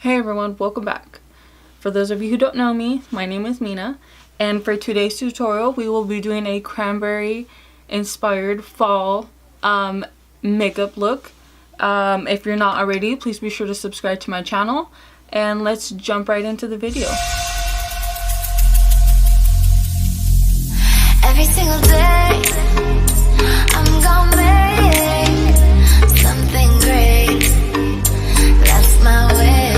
Hey everyone, welcome back. For those of you who don't know me, my name is Mina, and for today's tutorial we will be doing a cranberry inspired fall makeup look. If you're not already, please be sure to subscribe to my channel, and let's jump right into the video. Every single day I'm gonna make something great. That's my way.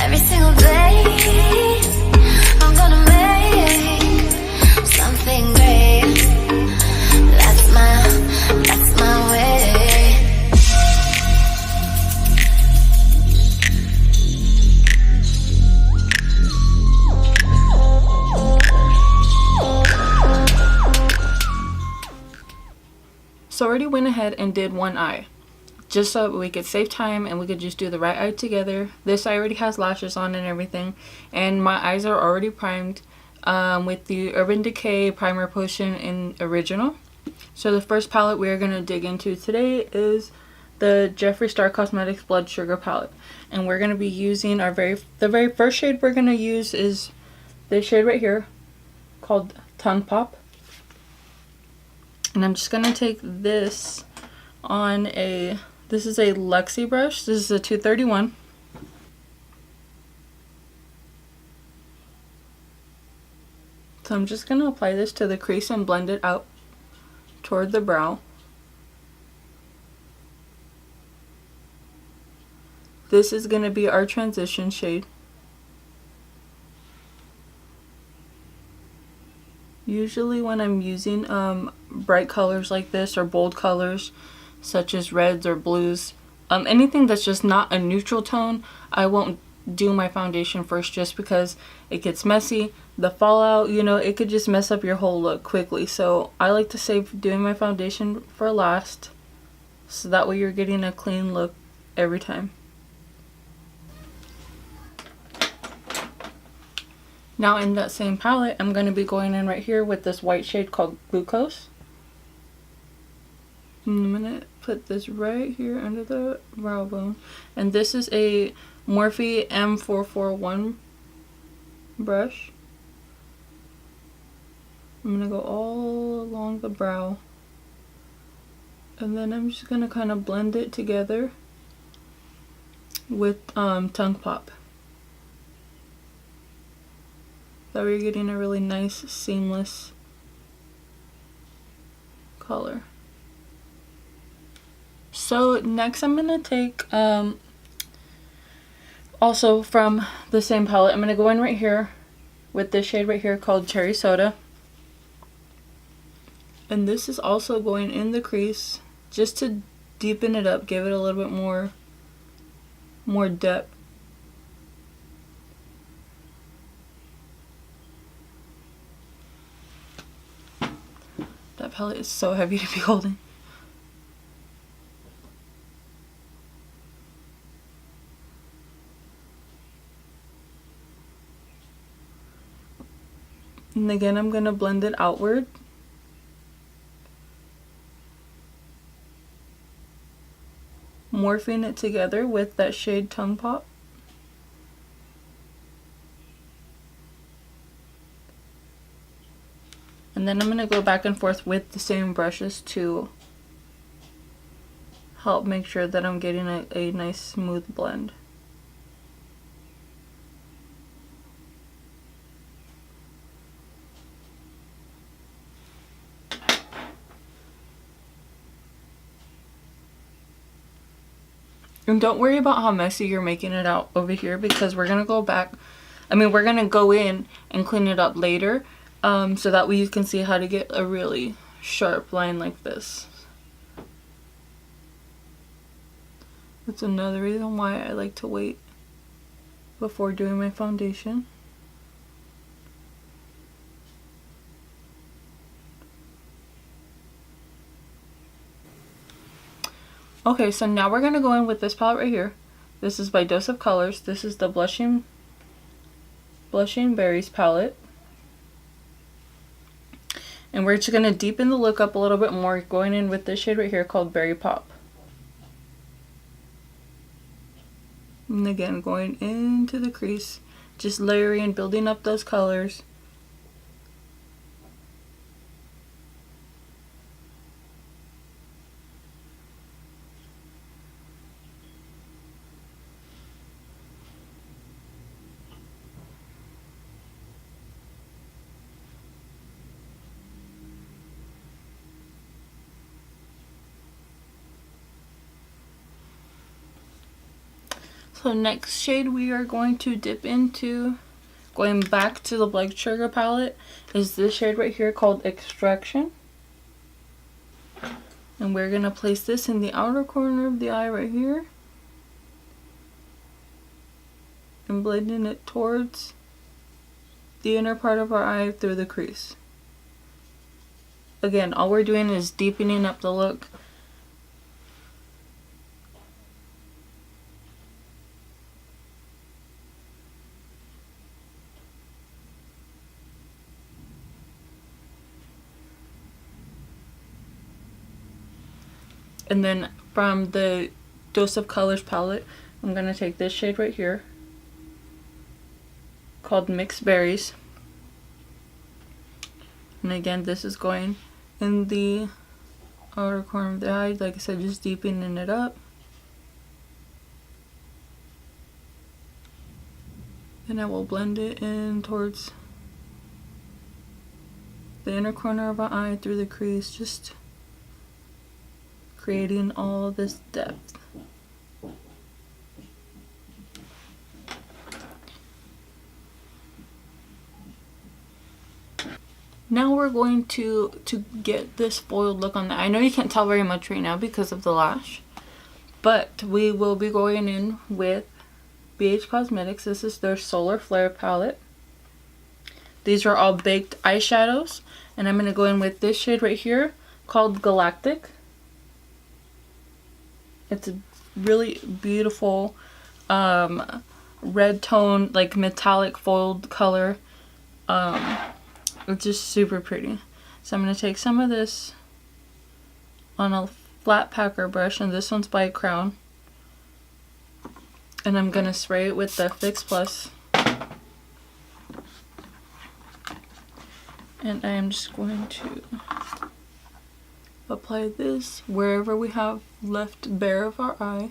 Every single day I'm gonna make something great. That's my way. So I already went ahead and did one eye, just so we could save time and we could just do the right eye together. This eye already has lashes on and everything, and my eyes are already primed with the Urban Decay Primer Potion in Original. So the first palette we are going to dig into today is the Jeffree Star Cosmetics Blood Sugar palette, and we're going to be using the very first shade we're going to use is this shade right here called Tongue Pop. And I'm just going to take this on this is a Luxie brush. This is a 231. So I'm just going to apply this to the crease and blend it out toward the brow. This is going to be our transition shade. Usually when I'm using bright colors like this or bold colors such as reds or blues, anything that's just not a neutral tone, I won't do my foundation first just because it gets messy. The fallout, it could just mess up your whole look quickly. So I like to save doing my foundation for last, so that way you're getting a clean look every time. Now in that same palette, I'm going to be going in right here with this white shade called Glucose. I'm going to put this right here under the brow bone. And this is a Morphe M441 brush. I'm going to go all along the brow. And then I'm just going to kind of blend it together with Tongue Pop. That way you're getting a really nice, seamless color. So next I'm going to take, also from the same palette, I'm going to go in right here with this shade right here called Cherry Soda. And this is also going in the crease just to deepen it up, give it a little bit more depth. That palette is so heavy to be holding. And again, I'm going to blend it outward. Morphing it together with that shade Tongue Pop. And then I'm going to go back and forth with the same brushes to help make sure that I'm getting a nice smooth blend. And don't worry about how messy you're making it out over here, because we're going to go back, we're going to go in and clean it up later. So that way you can see how to get a really sharp line like this. That's another reason why I like to wait before doing my foundation. Okay, so now we're going to go in with this palette right here. This is by Dose of Colors. This is the Blushing Berries palette. And we're just going to deepen the look up a little bit more, going in with this shade right here called Berry Pop. And again, going into the crease, just layering, building up those colors. So next shade we are going to dip into, going back to the Blood Sugar palette, is this shade right here called Extraction. And we're going to place this in the outer corner of the eye right here. And blending it towards the inner part of our eye through the crease. Again, all we're doing is deepening up the look. And then from the Dose of Colors palette, I'm going to take this shade right here called Mixed Berries. And again, this is going in the outer corner of the eye, like I said, just deepening it up. And I will blend it in towards the inner corner of our eye through the crease, just creating all of this depth. Now we're going to get this foiled look on the eye. I know you can't tell very much right now because of the lash, but we will be going in with BH Cosmetics. This is their Solar Flare palette. These are all baked eyeshadows, and I'm going to go in with this shade right here called Galactic. It's a really beautiful red tone, like metallic foiled color. It's just super pretty. So I'm going to take some of this on a flat packer brush, and this one's by Crown. And I'm going to spray it with the Fix Plus. And I am just going to apply this wherever we have left bare of our eye.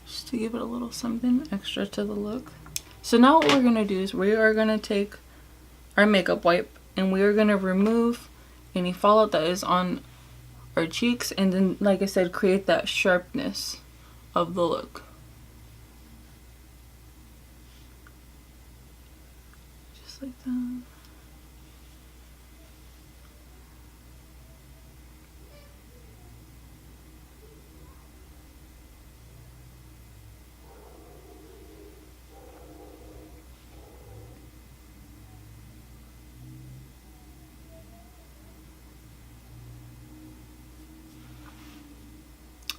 Just to give it a little something extra to the look. So now what we're going to do is we are going to take our makeup wipe and we are going to remove any fallout that is on our cheeks, and then, like I said, create that sharpness of the look. Just like that.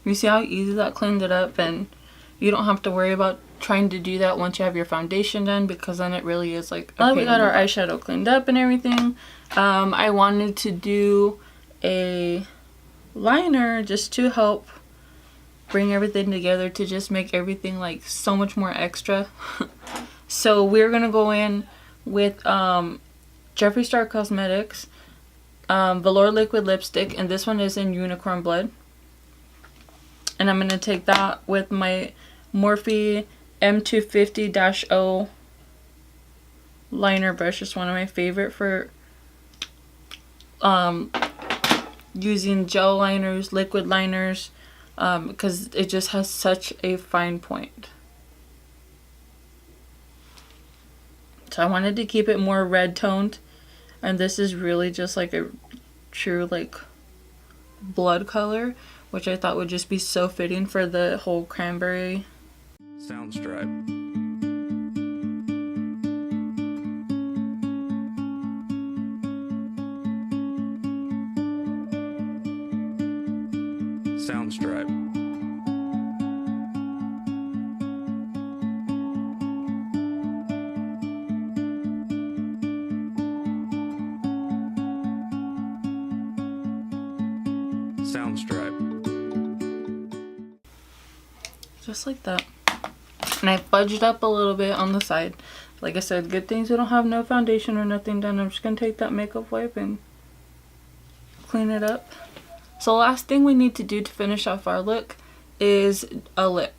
You see how easy that cleaned it up, and you don't have to worry about trying to do that once you have your foundation done, because then it really is like a pain. We got our eyeshadow cleaned up and everything. I wanted to do a liner just to help bring everything together, to just make everything like so much more extra. So we're gonna go in with Jeffree Star Cosmetics Velour Liquid Lipstick, and this one is in Unicorn Blood. And I'm going to take that with my Morphe M250-0 liner brush. It's one of my favorite for using gel liners, liquid liners, because it just has such a fine point. So I wanted to keep it more red toned, and this is really just like a true like blood color, which I thought would just be so fitting for the whole cranberry Soundstripe. Soundstripe. Soundstripe. Just like that. And I fudged up a little bit on the side. Like I said, good things we don't have no foundation or nothing done. I'm just going to take that makeup wipe and clean it up. So last thing we need to do to finish off our look is a lip.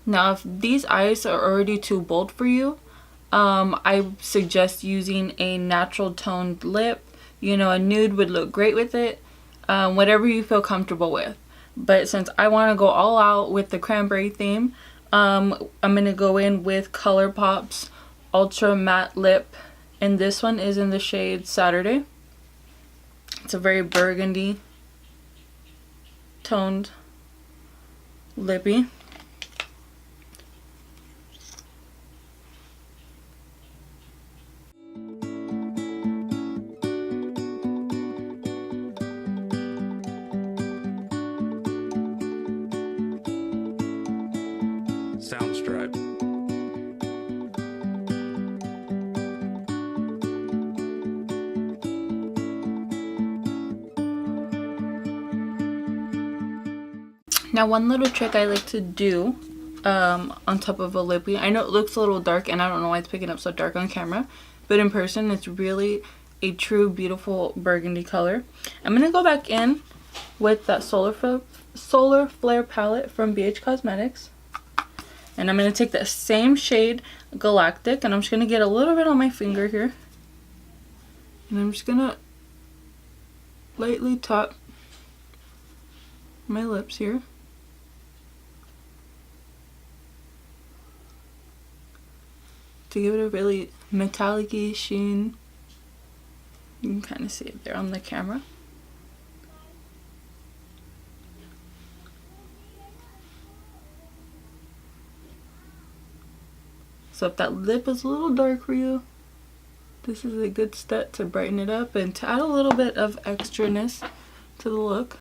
Now if these eyes are already too bold for you, I suggest using a natural toned lip. You know, a nude would look great with it. Whatever you feel comfortable with. But since I want to go all out with the cranberry theme, I'm going to go in with ColourPop's Ultra Matte Lip. And this one is in the shade Saturday. It's a very burgundy toned lippy. Soundstripe. Now one little trick I like to do on top of a lippy, I know it looks a little dark and I don't know why it's picking up so dark on camera, but in person it's really a true beautiful burgundy color. I'm going to go back in with that Solar Flare palette from BH Cosmetics. And I'm going to take that same shade, Galactic, and I'm just going to get a little bit on my finger here. And I'm just going to lightly top my lips here. To give it a really metallic-y sheen. You can kind of see it there on the camera. So if that lip is a little dark for you, this is a good step to brighten it up and to add a little bit of extraness to the look.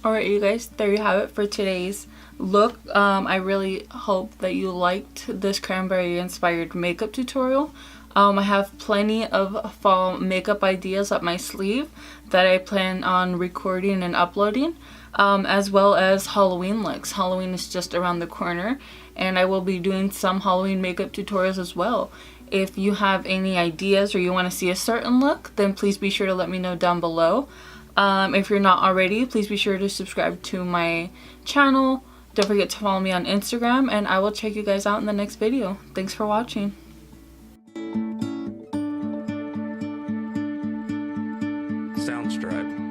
Alright you guys, there you have it for today's look. I really hope that you liked this cranberry inspired makeup tutorial. I have plenty of fall makeup ideas up my sleeve that I plan on recording and uploading, as well as Halloween looks. Halloween is just around the corner and I will be doing some Halloween makeup tutorials as well. If you have any ideas or you want to see a certain look, then please be sure to let me know down below. If you're not already, please be sure to subscribe to my channel. Don't forget to follow me on Instagram, and I will check you guys out in the next video. Thanks for watching. Soundstripe.